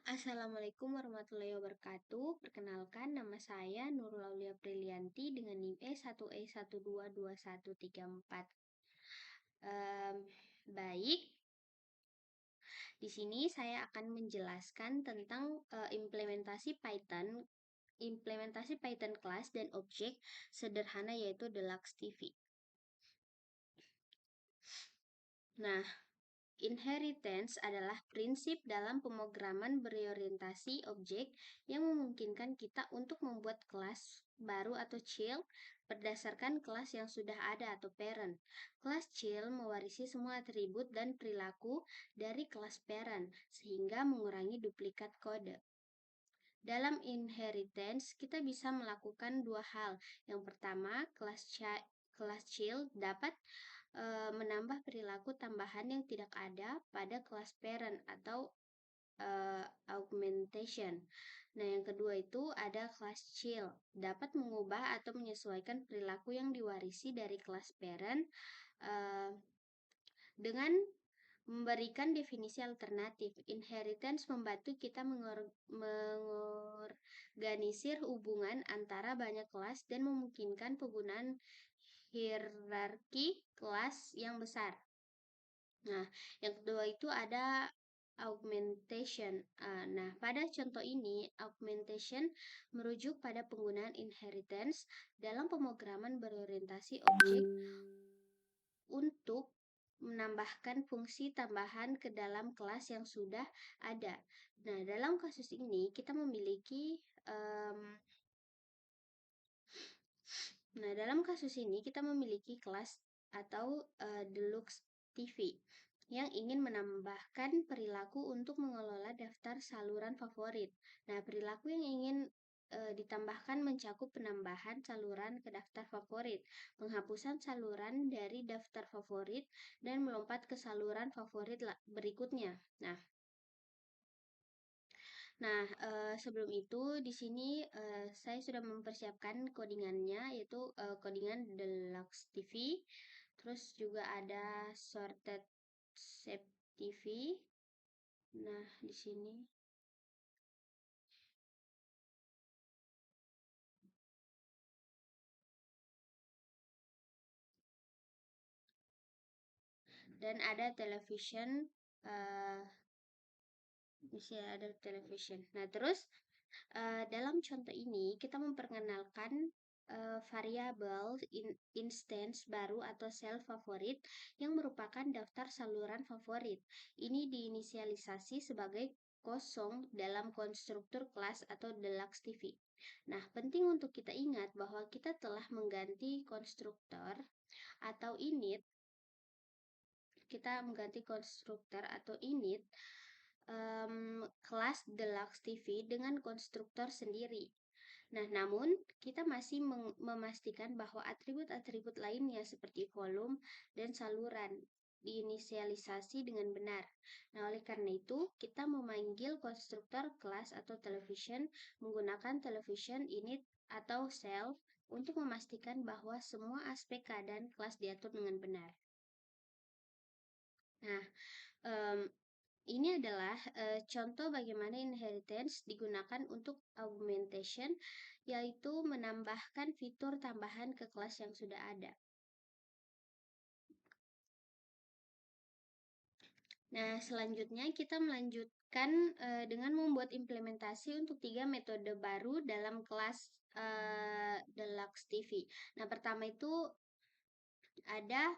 Assalamualaikum warahmatullahi wabarakatuh. Perkenalkan, nama saya Nurul Aulia Prilianti dengan NIM E1E1222134. Baik, di sini saya akan menjelaskan tentang implementasi Python class dan objek sederhana yaitu Deluxe TV. Nah, inheritance adalah prinsip dalam pemrograman berorientasi objek yang memungkinkan kita untuk membuat kelas baru atau child berdasarkan kelas yang sudah ada atau parent. Kelas child mewarisi semua atribut dan perilaku dari kelas parent sehingga mengurangi duplikat kode. Dalam inheritance, kita bisa melakukan dua hal. Yang pertama, kelas child dapat menambah perilaku tambahan yang tidak ada pada kelas parent atau augmentation. Nah, yang kedua itu ada kelas child dapat mengubah atau menyesuaikan perilaku yang diwarisi dari kelas parent dengan memberikan definisi alternatif. Inheritance membantu kita mengorganisir hubungan antara banyak kelas dan memungkinkan penggunaan hierarki kelas yang besar. Nah, yang kedua itu ada augmentation. Nah, pada contoh ini, augmentation merujuk pada penggunaan inheritance dalam pemrograman berorientasi objek untuk menambahkan fungsi tambahan ke dalam kelas yang sudah ada. Nah, dalam kasus ini kita memiliki kelas atau Deluxe TV yang ingin menambahkan perilaku untuk mengelola daftar saluran favorit. Nah, perilaku yang ingin ditambahkan mencakup penambahan saluran ke daftar favorit, penghapusan saluran dari daftar favorit, dan melompat ke saluran favorit berikutnya. Nah, sebelum itu di sini saya sudah mempersiapkan codingannya, yaitu codingan Deluxe TV. Terus juga ada Sorted Shape TV. Nah, di sini dan ada television. Nah, terus dalam contoh ini kita memperkenalkan variabel instance baru atau self favorit yang merupakan daftar saluran favorit. Ini diinisialisasi sebagai kosong dalam konstruktur kelas atau Deluxe TV. Nah, penting untuk kita ingat bahwa kita telah mengganti konstruktor atau init. Kelas Deluxe TV dengan konstruktor sendiri. Nah, namun kita masih memastikan bahwa atribut-atribut lainnya seperti volume dan saluran diinisialisasi dengan benar. Nah, oleh karena itu, kita memanggil konstruktor kelas atau television menggunakan television init atau self untuk memastikan bahwa semua aspek keadaan kelas diatur dengan benar. Nah, ini adalah contoh bagaimana inheritance digunakan untuk augmentation, yaitu menambahkan fitur tambahan ke kelas yang sudah ada. Nah, selanjutnya kita melanjutkan dengan membuat implementasi untuk 3 metode baru dalam kelas Deluxe TV. Nah, pertama itu ada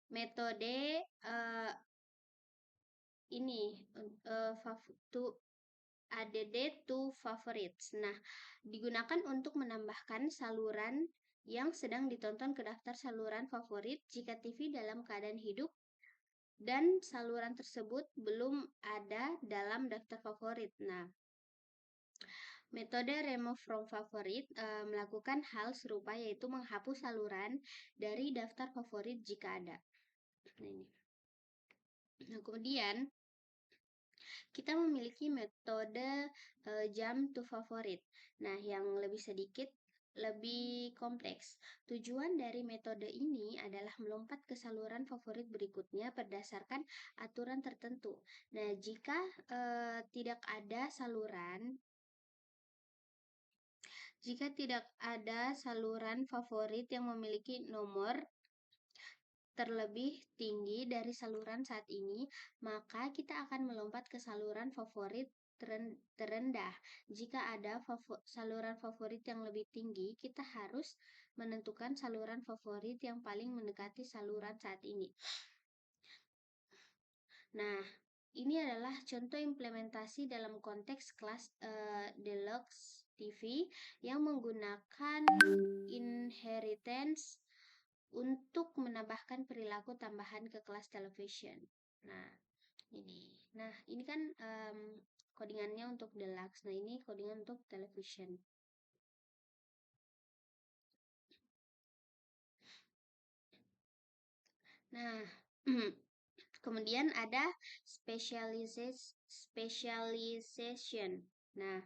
metode add to favorites. Nah, digunakan untuk menambahkan saluran yang sedang ditonton ke daftar saluran favorit jika TV dalam keadaan hidup dan saluran tersebut belum ada dalam daftar favorit. Nah, metode remove from favorite melakukan hal serupa, yaitu menghapus saluran dari daftar favorit jika ada. Nah, kemudian kita memiliki metode jump to favorite. Nah, yang lebih sedikit lebih kompleks. Tujuan dari metode ini adalah melompat ke saluran favorit berikutnya berdasarkan aturan tertentu. Nah, jika tidak ada saluran favorit yang memiliki nomor terlebih tinggi dari saluran saat ini, maka kita akan melompat ke saluran favorit terendah. Jika ada saluran favorit yang lebih tinggi, kita harus menentukan saluran favorit yang paling mendekati saluran saat ini. Nah, ini adalah contoh implementasi dalam konteks kelas Deluxe TV yang menggunakan inheritance untuk menambahkan perilaku tambahan ke kelas television. Ini kan codingannya untuk Deluxe. Nah, ini codingan untuk television. Nah, kemudian ada specialization. Nah,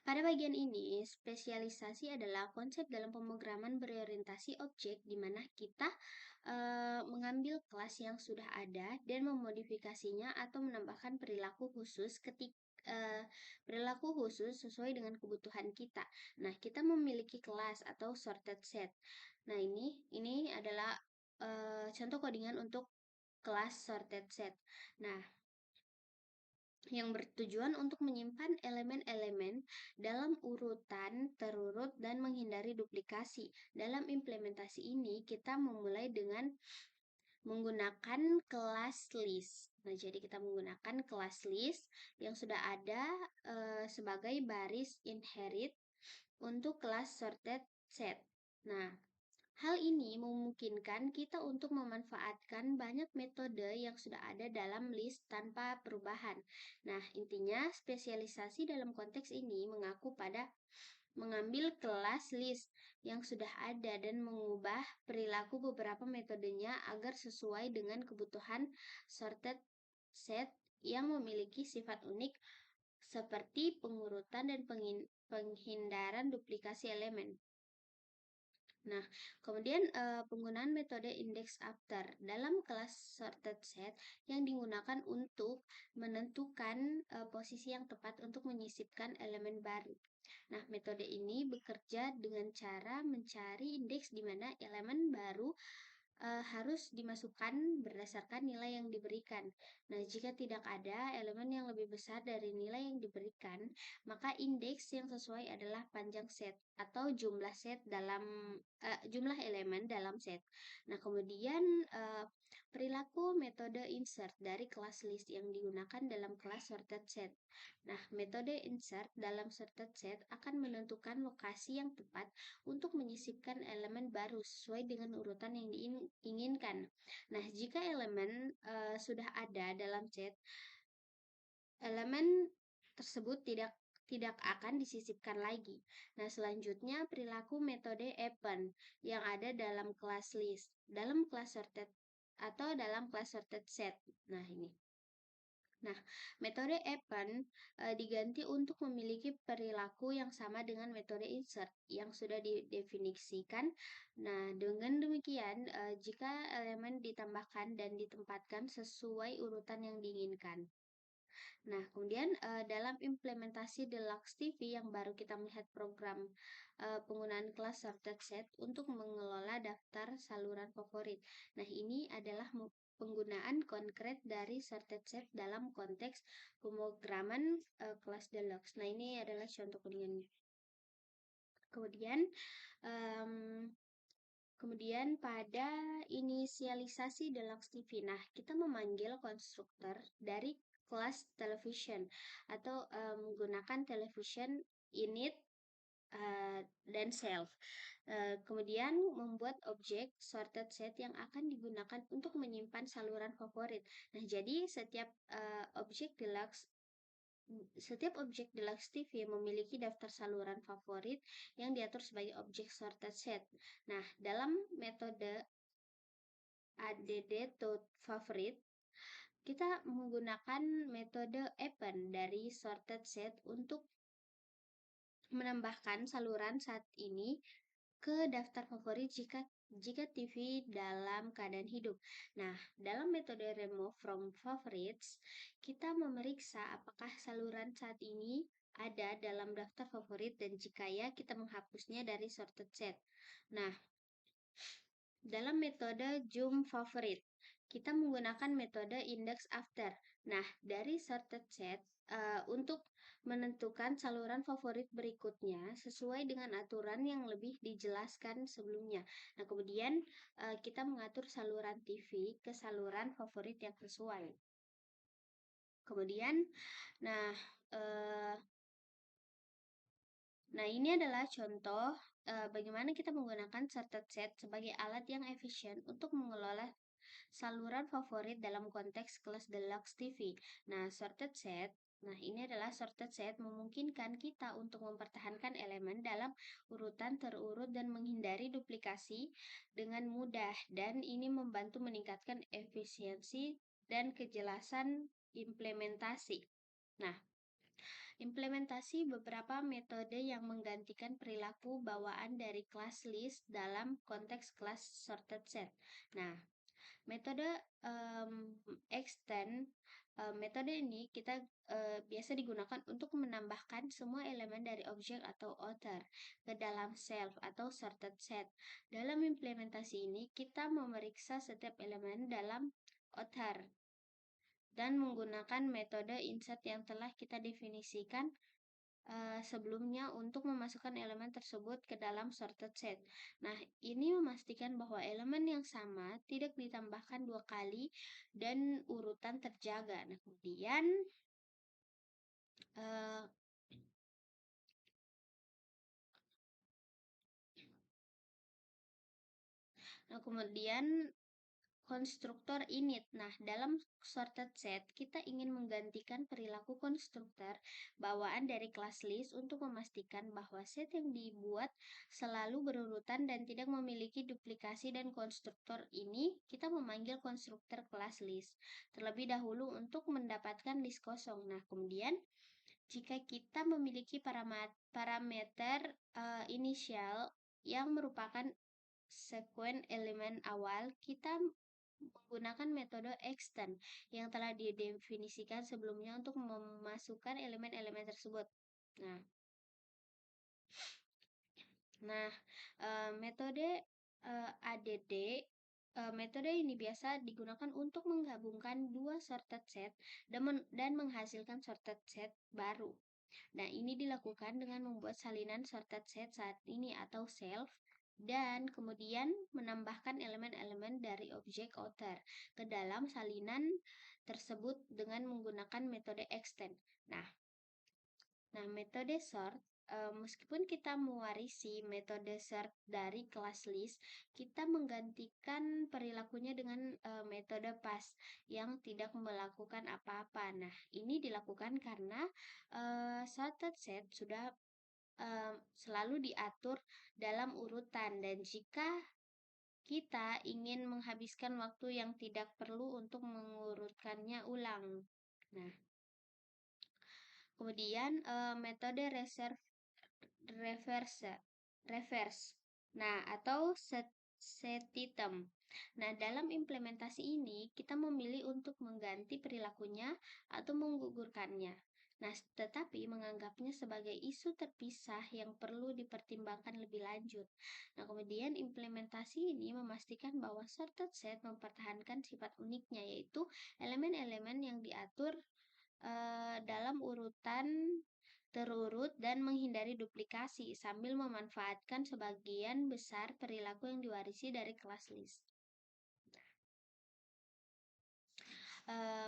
pada bagian ini, spesialisasi adalah konsep dalam pemrograman berorientasi objek di mana kita mengambil kelas yang sudah ada dan memodifikasinya atau menambahkan perilaku khusus sesuai dengan kebutuhan kita. Nah, kita memiliki kelas atau sorted set. Nah, ini adalah contoh codingan untuk kelas sorted set. Nah, yang bertujuan untuk menyimpan elemen-elemen dalam urutan terurut dan menghindari duplikasi. Dalam implementasi ini, kita memulai dengan menggunakan kelas list. Nah, jadi kita menggunakan kelas list yang sudah ada sebagai baris inherit untuk kelas sorted set. Nah, hal ini memungkinkan kita untuk memanfaatkan banyak metode yang sudah ada dalam list tanpa perubahan. Nah, intinya spesialisasi dalam konteks ini mengaku pada mengambil kelas list yang sudah ada dan mengubah perilaku beberapa metodenya agar sesuai dengan kebutuhan sorted set yang memiliki sifat unik seperti pengurutan dan penghindaran duplikasi elemen. Nah, kemudian penggunaan metode index after dalam kelas sorted set yang digunakan untuk menentukan posisi yang tepat untuk menyisipkan elemen baru. Nah, metode ini bekerja dengan cara mencari indeks di mana elemen baru harus dimasukkan berdasarkan nilai yang diberikan. Nah, jika tidak ada elemen yang lebih besar dari nilai yang diberikan, maka indeks yang sesuai adalah panjang set atau jumlah jumlah elemen dalam set. Nah, kemudian perilaku metode insert dari kelas list yang digunakan dalam kelas sorted set. Nah, metode insert dalam sorted set akan menentukan lokasi yang tepat untuk menyisipkan elemen baru sesuai dengan urutan yang diinginkan. Nah, jika elemen sudah ada dalam set, elemen tersebut tidak akan disisipkan lagi. Nah, selanjutnya perilaku metode append yang ada dalam kelas list, dalam kelas sorted atau dalam kelas sorted set. Nah, ini. Nah, metode append diganti untuk memiliki perilaku yang sama dengan metode insert yang sudah didefinisikan. Nah, dengan demikian, jika elemen ditambahkan dan ditempatkan sesuai urutan yang diinginkan. Nah, kemudian dalam implementasi Deluxe TV yang baru kita melihat program penggunaan kelas sorted set untuk mengelola daftar saluran favorit. Nah, ini adalah penggunaan konkret dari sorted set dalam konteks pemrograman kelas Deluxe. Nah, ini adalah contoh codingannya. Kemudian pada inisialisasi Deluxe TV, nah kita memanggil konstruktor dari kelas television atau menggunakan television init dan self. Kemudian membuat objek sorted set yang akan digunakan untuk menyimpan saluran favorit. Nah, jadi setiap objek Deluxe TV memiliki daftar saluran favorit yang diatur sebagai objek sorted set. Nah, dalam metode add_to_favorite, kita menggunakan metode append dari sorted set untuk menambahkan saluran saat ini ke daftar favorit jika TV dalam keadaan hidup. Nah, dalam metode remove from favorites, kita memeriksa apakah saluran saat ini ada dalam daftar favorit dan jika ya, kita menghapusnya dari sorted set. Nah, dalam metode zoom favorit, kita menggunakan metode index after. Nah, dari sorted set untuk menentukan saluran favorit berikutnya sesuai dengan aturan yang lebih dijelaskan sebelumnya. Nah, kemudian kita mengatur saluran TV ke saluran favorit yang sesuai. Kemudian, nah, eh, ini adalah contoh bagaimana kita menggunakan sorted set sebagai alat yang efisien untuk mengelola saluran favorit dalam konteks kelas deluxe TV. Nah, sorted set. Nah, ini adalah sorted set memungkinkan kita untuk mempertahankan elemen dalam urutan terurut dan menghindari duplikasi dengan mudah dan ini membantu meningkatkan efisiensi dan kejelasan implementasi. Nah, implementasi beberapa metode yang menggantikan perilaku bawaan dari kelas list dalam konteks kelas sorted set. Nah, metode extend, metode ini kita biasa digunakan untuk menambahkan semua elemen dari objek atau outer ke dalam self atau sorted set. Dalam implementasi ini, kita memeriksa setiap elemen dalam outer dan menggunakan metode insert yang telah kita definisikan sebelumnya untuk memasukkan elemen tersebut ke dalam sorted set. Nah, ini memastikan bahwa elemen yang sama tidak ditambahkan dua kali dan urutan terjaga. Nah, kemudian uh, konstruktor init. Nah, dalam sorted set, kita ingin menggantikan perilaku konstruktor bawaan dari kelas list untuk memastikan bahwa set yang dibuat selalu berurutan dan tidak memiliki duplikasi dan konstruktor ini kita memanggil konstruktor kelas list terlebih dahulu untuk mendapatkan list kosong. Nah, kemudian jika kita memiliki parameter inisial yang merupakan sekuen elemen awal, kita menggunakan metode extend yang telah didefinisikan sebelumnya untuk memasukkan elemen-elemen tersebut. Nah, metode ADD, metode ini biasa digunakan untuk menggabungkan dua sorted set dan menghasilkan sorted set baru. Nah, ini dilakukan dengan membuat salinan sorted set saat ini atau self dan kemudian menambahkan elemen-elemen dari objek outer ke dalam salinan tersebut dengan menggunakan metode extend. Nah, metode sort, meskipun kita mewarisi metode sort dari kelas list, kita menggantikan perilakunya dengan metode pass yang tidak melakukan apa-apa. Nah, ini dilakukan karena sorted set sudah selalu diatur dalam urutan dan jika kita ingin menghabiskan waktu yang tidak perlu untuk mengurutkannya ulang. Nah, kemudian metode reverse. Nah, atau setitem. Nah, dalam implementasi ini kita memilih untuk mengganti perilakunya atau menggugurkannya. Nah, tetapi menganggapnya sebagai isu terpisah yang perlu dipertimbangkan lebih lanjut. Nah, kemudian implementasi ini memastikan bahwa sorted set mempertahankan sifat uniknya, yaitu elemen-elemen yang diatur dalam urutan terurut dan menghindari duplikasi sambil memanfaatkan sebagian besar perilaku yang diwarisi dari kelas list.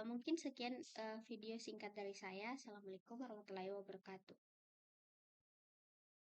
Mungkin sekian video singkat dari saya. Assalamualaikum warahmatullahi wabarakatuh.